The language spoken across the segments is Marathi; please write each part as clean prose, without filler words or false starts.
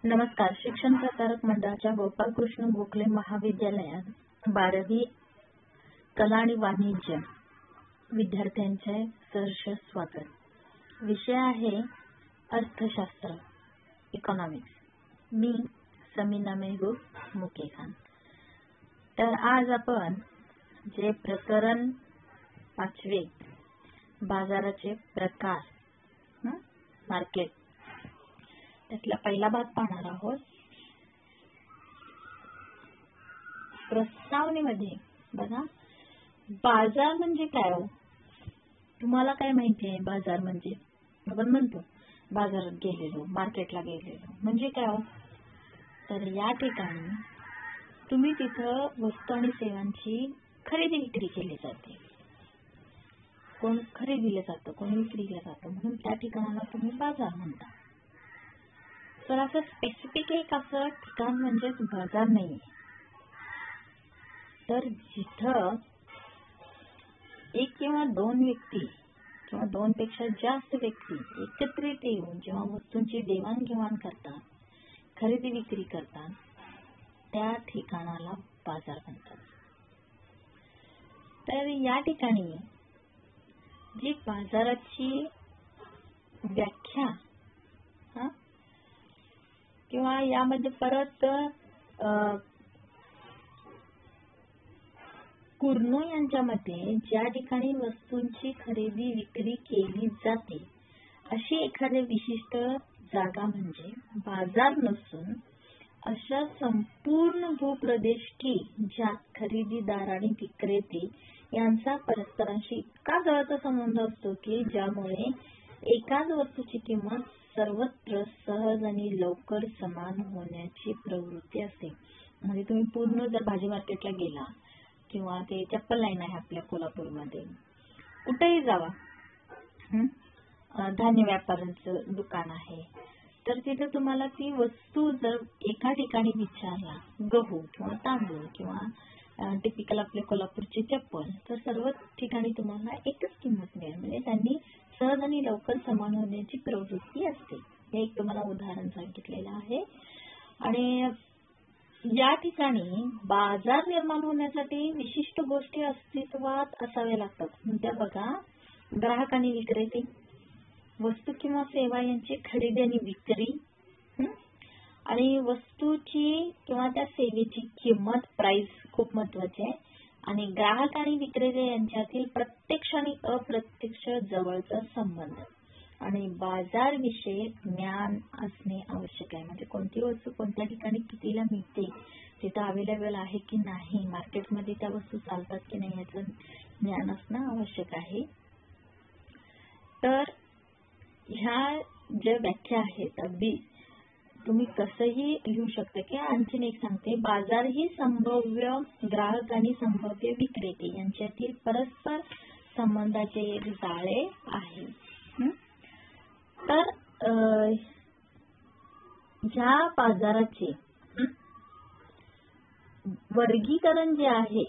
नमस्कार. शिक्षण प्रसारक मंडळाच्या गोपालकृष्ण गोखले महाविद्यालयात 12वी कला आणि वाणिज्य विद्यार्थ्यांचे सहर्ष स्वागत. विषय आहे अर्थशास्त्र, इकॉनॉमिक्स. मी समीना मेहबूब मुकेखान. तर आज आपण जे प्रकरण 5वे बाजाराचे प्रकार, मार्केट, त्यातला पहिला भाग पाहणार आहोत. प्रस्तावनेमध्ये बघा, बाजार म्हणजे काय हो? तुम्हाला काय माहिती आहे? बाजार म्हणजे आपण म्हणतो बाजारात गेलेलो, मार्केटला गेलेलो म्हणजे काय हो? तर या ठिकाणी तुम्ही तिथं वस्तू आणि सेवांची खरेदी विक्री केली जाते. कोण खरेदीला जातं, कोण विक्रीला जातं, म्हणून त्या ठिकाणाला तुम्ही बाजार म्हणता. तर असं स्पेसिफिक एक असं ठिकाण म्हणजे बाजार नाही. तर जिथं एक किंवा दोन व्यक्ती किंवा दोनपेक्षा जास्त व्यक्ती एकत्रित येऊन जेव्हा वस्तूंची देवाणघेवाण करतात, खरेदी विक्री करतात, त्या ठिकाणाला बाजार म्हणतात. तर या ठिकाणी जी बाजाराची व्याख्या किंवा यामध्ये परत कुर्नो यांच्या मते ज्या ठिकाणी वस्तूंची खरेदी विक्री केली जाते अशी एखादी विशिष्ट जागा म्हणजे बाजार नसून अशा संपूर्ण भूप्रदेश की ज्यात खरेदीदार आणि विक्रेते यांचा परस्परांशी इतका जवळचा संबंध असतो की ज्यामुळे एकाच वस्तूची किंमत सर्वत्र सहज आणि लवकर समान होण्याची प्रवृत्ती असते. म्हणजे तुम्ही पूर्ण जर भाजी मार्केटला गेला किंवा ते चप्पल लाईन आहे आपल्या कोल्हापूरमध्ये, कुठेही जावा, धान्य व्यापाऱ्यांचं दुकान आहे, तर तिथे तुम्हाला ती वस्तू जर एका ठिकाणी विचारला, गहू किंवा तांदूळ किंवा टिपिकल आपले कोल्हापूरची चप्पल, तर सर्व ठिकाणी तुम्हाला एकच किंमत मिळेल. म्हणजे त्यांनी सहज आणि लवकर समान होण्याची प्रवृत्ती असते. हे एक तुम्हाला उदाहरण सांगितलेलं आहे. आणि या ठिकाणी बाजार निर्माण होण्यासाठी विशिष्ट गोष्टी अस्तित्वात असाव्या लागतात. म्हणजे बघा, ग्राहक आणि विक्रेते, वस्तू किंवा सेवा यांची खरेदी आणि विक्री, आणि वस्तूची किंवा त्या सेवेची किंमत, प्राइस खूप महत्वाची आहे. आणि ग्राहक आणि विक्रेते यांच्यातील प्रत्यक्ष आणि अप्रत्यक्ष जवळचा संबंध आणि बाजार विषयी ज्ञान असणे आवश्यक आहे. म्हणजे कोणती वस्तू कोणत्या ठिकाणी कितीला मिळते, तिथं अवेलेबल आहे की नाही, मार्केटमध्ये त्या वस्तू चालतात की नाही याचं ज्ञान असणं आवश्यक आहे. तर ह्या ज्या व्याख्या आहेत अगदी तुम्ही कसंही लिहू शकता. की आणखीन एक सांगते, बाजार ही संभाव्य ग्राहक आणि संभाव्य विक्रेते यांच्यातील परस्पर संबंधाचे एक जाळे आहे. तर ह्या बाजाराचे वर्गीकरण जे आहे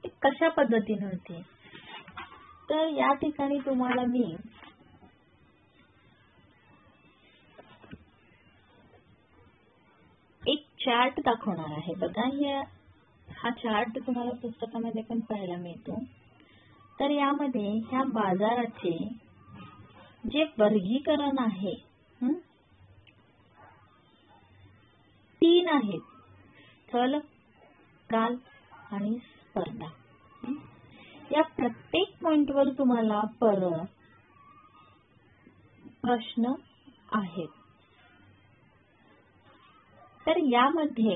ते कशा पद्धतीने होते, तर या ठिकाणी तुम्हाला मी एक चार्ट दाखवणार आहे. बघा, हा चार्ट तुम्हाला पुस्तकामध्ये पण पाहायला मिळतो. तर यामध्ये ह्या बाजाराचे जे वर्गीकरण आहे 3 आहेत: स्थल, काल आणि स्पर्धा. या प्रत्येक पॉइंटवर तुम्हाला परत प्रश्न आहेत. तर यामध्ये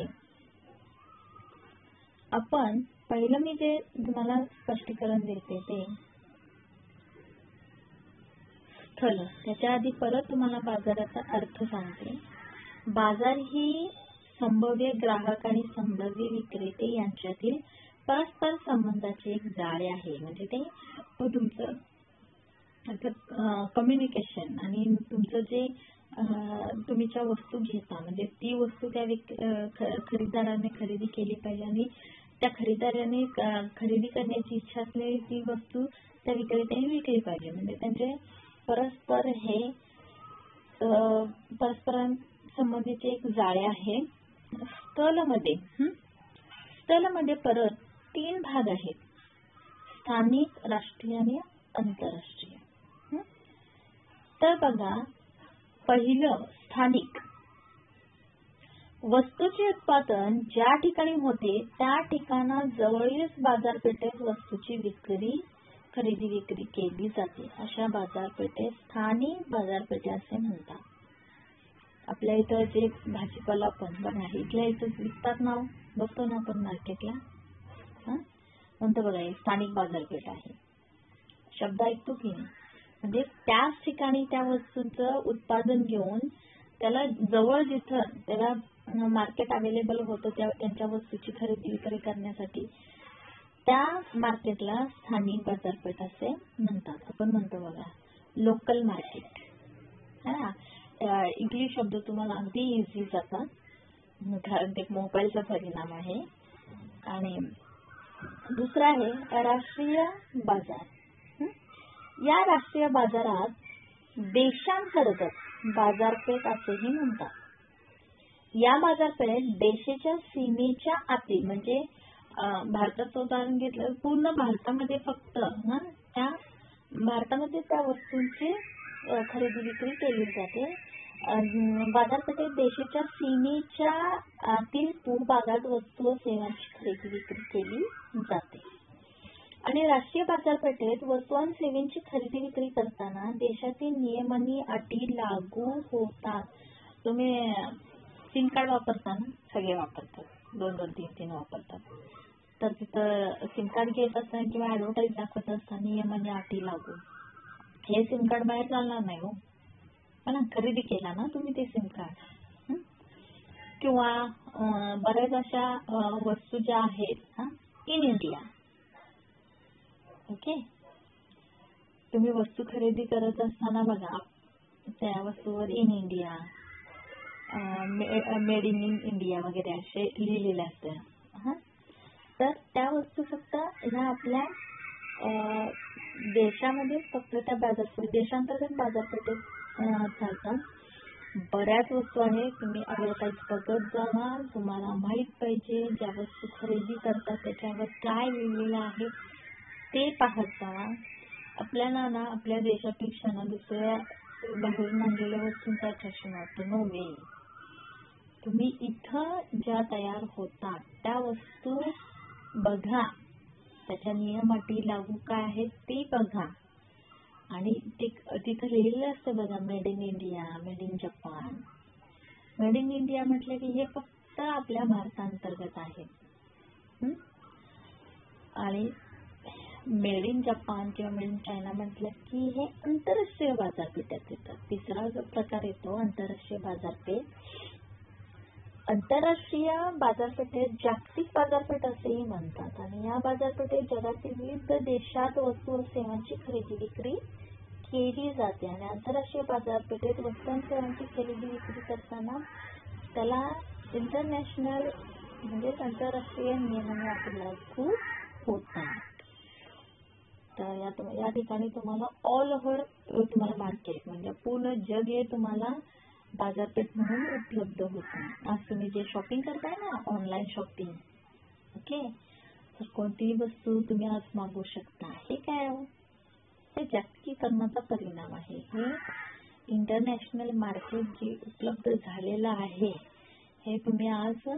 आपण पहिलं मी जे तुम्हाला स्पष्टीकरण देते ते स्थल. त्याच्या आधी परत तुम्हाला बाजाराचा अर्थ सांगते. बाजार ही संभाव्य ग्राहक आणि संभाव्य विक्रेते यांच्यातील परस्पर संबंधाचे एक जाळे आहे. म्हणजे ते तुमचं कम्युनिकेशन आणि तुमचं जे तुम्ही ज्या वस्तू घेता, म्हणजे ती वस्तू त्या खरेदीदाराने खरेदी केली पाहिजे आणि त्या खरेदीदाराने खरेदी करण्याची इच्छा असलेली ती वस्तू त्या विक्रेत्याने विकली पाहिजे. म्हणजे त्यांचे परस्पर हे संबंधीचे एक जाळे आहे. स्थलमध्ये परत 3 भाग आहेत, स्थानिक, राष्ट्रीय आणि आंतरराष्ट्रीय. तर बघा, पहिलं स्थानिक. वस्तूचे उत्पादन ज्या ठिकाणी होते त्या ठिकाणाजवळील बाजारपेठेत वस्तूची खरेदी विक्री केली जाते. अशा बाजारपेठेत स्थानिक बाजारपेठे असे म्हणतात. आपल्या इथं जे भाजीपाला पण बघा, इथल्या इथं विकतात ना, बघतो ना आपण मार्केटला, म्हणतो बघा, स्थानिक बाजारपेठ आहे. शब्द ऐकतो की नाही? म्हणजे त्याच ठिकाणी त्या वस्तूंचं उत्पादन घेऊन त्याला जवळ जिथं त्याला मार्केट अवेलेबल होतं त्यांच्या वस्तूची खरेदी विक्री करण्यासाठी त्या मार्केटला स्थानिक बाजारपेठ असे म्हणतात. आपण म्हणतो बघा लोकल मार्केट. इंग्लिश शब्द तुम्हाला अगदी इझी जातात, कारण ते मोबाईलचा परिणाम आहे. आणि दुसरा आहे राष्ट्रीय बाजार. या राष्ट्रीय बाजारात देशांतर्गत बाजारपेठ असेही म्हणतात. या बाजारपेठ देशाच्या सीमेच्या आती, म्हणजे भारताचं उदाहरण घेतलं, पूर्ण भारतामध्ये फक्त त्या भारतामध्ये त्या वस्तूंची खरेदी विक्री केली जाते. बाजारपेठेत देशाच्या सीमेच्या आतील भूभागात वस्तू व सेवांची खरेदी विक्री केली जाते. आणि राष्ट्रीय बाजारपेठेत वस्तू आणि सेवांची खरेदी विक्री करताना देशातील नियम आणि अटी लागू होतात. तुम्ही सिम कार्ड वापरता ना, सगळे वापरतात, 2-2, 3-3 वापरतात. तर तिथं सिम कार्ड घेत असताना किंवा ऍडव्हर्टाईज दाखवत असताना नियम आणि अटी लागू, हे सिम कार्ड बाहेर चालणार नाही हो, पण खरेदी केला ना तुम्ही ते सिम कार्ड. किंवा बऱ्याच अशा वस्तू ज्या आहेत इन इंडिया, ओके, तुम्ही वस्तू खरेदी करत असताना बघा त्या वस्तूवर in India, made in India वगैरे असे लिहिलेले असतं. तर त्या वस्तू फक्त ह्या आपल्या देशामध्ये फक्त त्या बाजारपेठ, देशांतर्गत बाजारपेठेत चालतात. बऱ्याच वस्तू आहेत, तुम्ही ऍडव्हर्टाईज बघत जाणार, तुम्हाला माहित पाहिजे ज्या वस्तू खरेदी करतात त्याच्यावर काय लिहिलेलं आहे ते पाहत जावा. आपल्याला ना आपल्या देशापेक्षा ना दुसऱ्या बाहेरून आणलेल्या वस्तूंचं आकर्षण वाटतं. नो वे, तुम्ही इथं ज्या तयार होतात त्या वस्तू बघा, त्याच्या नियम अटी लागू काय आहेत ते बघा. आणि तिथं लिहिलेलं असतं बघा, made in India, made in Japan. Made in India म्हटलं की हे फक्त आपल्या भारतांतर्गत आहे. आणि मेड इन जपान किंवा मेड इन चायना म्हटलं की हे आंतरराष्ट्रीय बाजारपेठेत येतात. तिसरा जो प्रकार येतो आंतरराष्ट्रीय बाजारपेठ. आंतरराष्ट्रीय बाजारपेठेत जागतिक बाजारपेठ असेही म्हणतात. आणि या बाजारपेठेत जगातील विविध देशात वस्तू व सेवांची खरेदी विक्री केली जाते. आणि आंतरराष्ट्रीय बाजारपेठेत वस्तू आणि सेवांची खरेदी विक्री करताना त्याला इंटरनॅशनल म्हणजे आंतरराष्ट्रीय नियमांना अटी लागू होतात. तर या ठिकाणी तुम्हाला ऑल ओव्हर तुम्हाला मार्केट म्हणजे पूर्ण जग हे तुम्हाला बाजारपेठ म्हणून उपलब्ध होतं. आज तुम्ही जे शॉपिंग करताय ना, ऑनलाईन शॉपिंग, ओके, तर कोणतीही वस्तू तुम्ही आज मागवू शकता. हे काय हो, हे जागतिकीकरणाचा परिणाम आहे. हे इंटरनॅशनल मार्केट जे उपलब्ध झालेलं आहे हे तुम्ही आज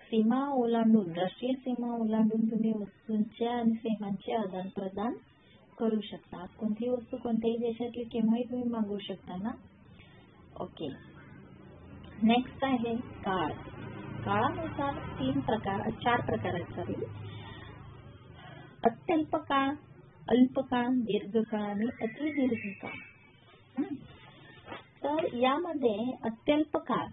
सीमा ओलांडून, राष्ट्रीय सीमा ओलांडून तुम्ही वस्तूंच्या आणि सेवांचे आदान प्रदान करू शकता. कोणतीही वस्तू कोणत्याही देशातली केव्हाही तुम्ही मागवू शकता ना. ओके, नेक्स्ट आहे काळ. काळानुसार 4 प्रकार आहेत. अत्यल्प काळ, अल्पकाळ, दीर्घकाळ आणि अतिदीर्घकाळ. तर यामध्ये अत्यल्प काळ,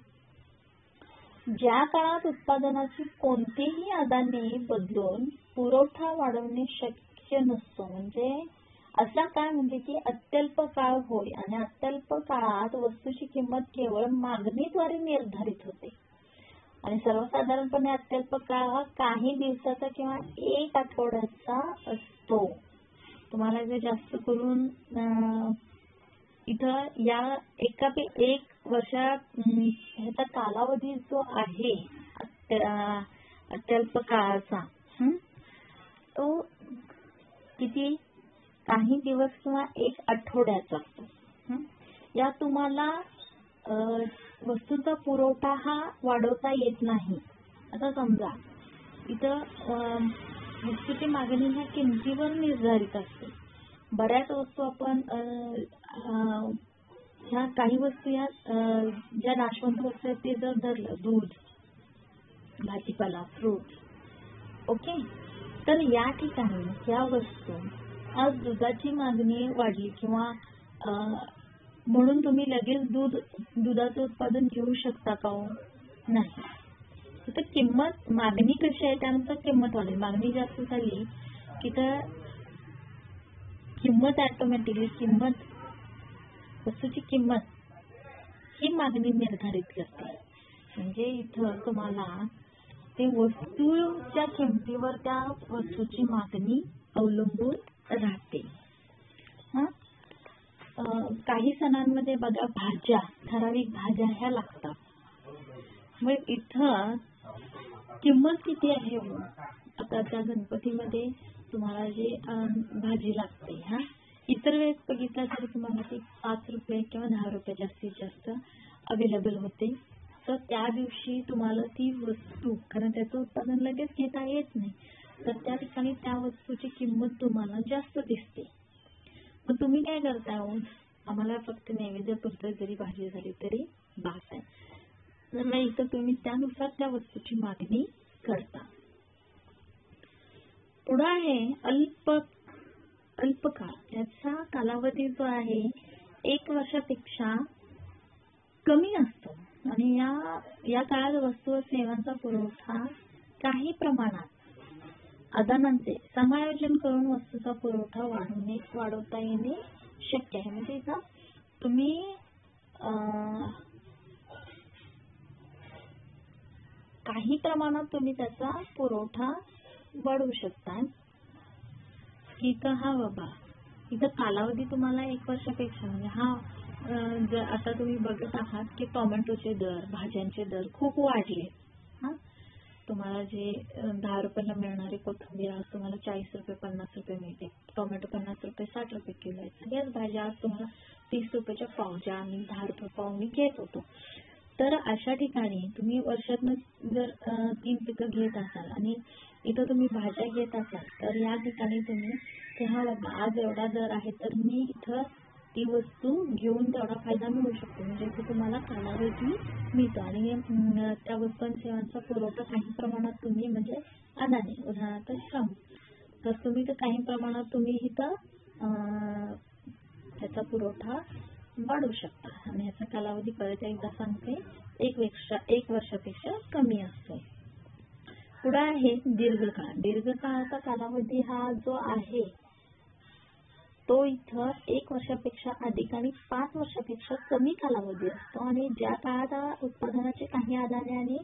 ज्या काळात उत्पादनाची कोणतीही आदाने बदलून पुरवठा वाढवणे शक्य नसतो, म्हणजे असा काळ म्हणजे की अत्यल्प काळ होय. आणि अत्यल्प काळात वस्तूची किंमत केवळ मागणीद्वारे निर्धारित होते. आणि सर्वसाधारणपणे अत्यल्प काळ हा काही दिवसाचा किंवा 1 आठवड्याचा असतो. तुम्हाला जर जास्त करून इथं या एक ह्याचा कालावधी जो आहे अत्यल्प काळाचा, तो किती काही दिवस किंवा एक आठवड्याचा असतो. या तुम्हाला वस्तूचा पुरवठा हा वाढवता येत नाही. आता समजा इथं वस्तूची मागणी ह्या किमतीवर निर्धारित असते. बऱ्याच वस्तू आपण ह्या काही वस्तू या ज्या नाशवंत वस्तू आहेत ते जर धरलं, दूध, भाजीपाला, फ्रूट, ओके, तर या ठिकाणी ह्या वस्तू आज दुधाची मागणी वाढली किंवा म्हणून तुम्ही लगेच दुधाचं उत्पादन घेऊ शकता का? नाही. तर किंमत, मागणी कशी आहे त्यानुसार किंमत वाढेल. मागणी जास्त झाली की तर किंमत ऑटोमॅटिकली वस्तूची किंमत ही मागणी निर्धारित करते. म्हणजे इथं तुम्हाला ते वस्तूच्या किमतीवर त्या वस्तूची मागणी अवलंबून राहते. काही सणांमध्ये बघा भाज्या, ठराविक भाज्या ह्या लागतात. मग इथं किंमत किती आहे? आता त्या गणपतीमध्ये तुम्हाला जे भाजी लागते, इतर वेळेस बघितलं तर तुम्हाला ती 5 रुपये किंवा 10 रुपये जास्तीत जास्त अवेलेबल होते. तर त्या दिवशी तुम्हाला ती वस्तू, कारण त्याचं उत्पादन लगेच घेता येत नाही, तर त्या ठिकाणी त्या वस्तूची किंमत तुम्हाला जास्त दिसते. मग तुम्ही काय करता? आम्हाला फक्त नैवेद्यापुरतं जरी भाजी झाली तरी बास आहे. तर मग इथं तुम्ही त्यानुसार त्या वस्तूची मागणी करता. पुढे आहे अल्पकाळ. याचा कालावधी जो आहे 1 वर्षापेक्षा कमी असतो आणि या काळात वस्तू व सेवांचा पुरवठा काही प्रमाणात आदानांचे समायोजन करून वस्तूचा पुरवठा वाढवता येणे शक्य आहे. म्हणजे इथं तुम्ही काही प्रमाणात तुम्ही त्याचा पुरवठा वाढवू शकता. इथं कालावधी तुम्हाला 1 वर्षापेक्षा, म्हणजे जर आता तुम्ही बघत आहात की टोमॅटोचे दर, भाज्यांचे दर खूप वाढले. तुम्हाला जे 10 रुपयाला मिळणारी कोथिंबीर आज तुम्हाला 40 रुपये 50 रुपये मिळते. टोमॅटो 50 रुपये 60 रुपये किलो आहे. सगळ्याच भाज्या आज तुम्हाला 30 रुपयाच्या पावज्या आणि 10 रुपये पावनी घेत होतो. तर अशा ठिकाणी तुम्ही वर्षातून जर 3 पिकं घेत असाल आणि इथं तुम्ही भाज्या घेत असाल, तर या ठिकाणी तुम्ही आज एवढा दर आहे तर मी इथं ती वस्तू घेऊन तेवढा फायदा मिळू शकतो. म्हणजे इथे तुम्हाला कालावधी मिळतो आणि त्या वस्तू आणि सेवांचा पुरवठा काही प्रमाणात तुम्ही, म्हणजे अदाने, उदाहरणार्थ श्रम, तर तुम्ही काही प्रमाणात तुम्ही इथं त्याचा पुरवठा वाढवू शकता. आणि याचा कालावधी परत एकदा सांगते 1 वर्षापेक्षा कमी असतो. पुढे आहे दीर्घकाळ. दीर्घकाळाचा कालावधी हा जो आहे तो इथं 1 वर्षापेक्षा अधिक आणि 5 वर्षापेक्षा कमी कालावधी असतो. आणि ज्या काळात उत्पादनाचे काही आदाने आणि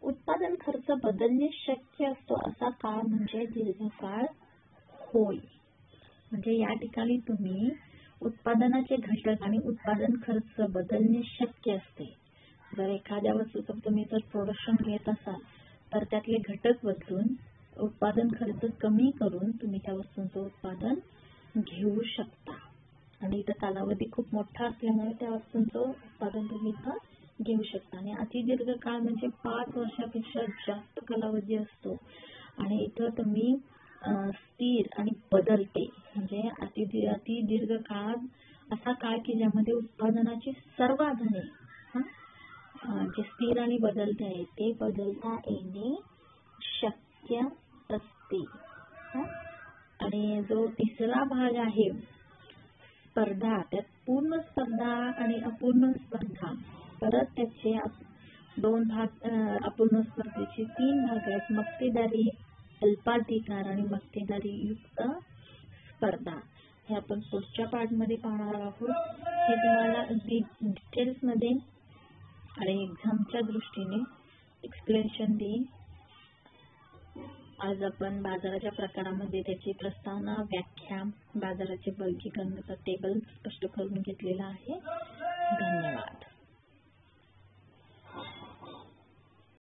उत्पादन खर्च बदलणे शक्य असतो असा काळ म्हणजे दीर्घकाळ होय. म्हणजे या ठिकाणी तुम्ही उत्पादनाचे घटक आणि उत्पादन खर्च बदलणे शक्य असते. जर एखाद्या वस्तूचं तुम्ही जर प्रोडक्शन घेत असाल तर त्यातले घटक बदलून उत्पादन खर्च कमी करून तुम्ही त्या वस्तूंचं उत्पादन घेऊ शकता. आणि इथं कालावधी खूप मोठा असल्यामुळे त्या वस्तूंचं उत्पादन तुम्ही इथं घेऊ शकता. आणि अतिदीर्घ काळ म्हणजे 5 वर्षापेक्षा जास्त कालावधी असतो. आणि इथं तुम्ही स्थिर आणि बदलते, म्हणजे अति दीर्घ काळ असा काळ की ज्यामध्ये उत्पादनाची सर्व आधारे जे स्थिर आणि बदलते आहे ते बदलता येणे शक्य असते. आणि जो तिसरा भाग आहे स्पर्धा, त्यात पूर्ण स्पर्धा आणि अपूर्ण स्पर्धा. परत त्याचे 2 भाग, अपूर्ण स्पर्धेचे 3 भाग आहेत: मक्तेदारी, अल्पाधिकार आणि मक्तेदारी युक्त स्पर्धा. हे आपण पुढच्या पार्टमध्ये पाहणार आहोत. हे तुम्हाला अगदी डिटेल्समध्ये आणि एक्झामच्या दृष्टीने एक्सप्लेनेशन देईन. आज आपण बाजाराच्या प्रकारामध्ये त्याची प्रस्तावना, व्याख्या, बाजाराचे वर्गीकरणाचा टेबल स्पष्ट करून घेतलेला आहे. धन्यवाद.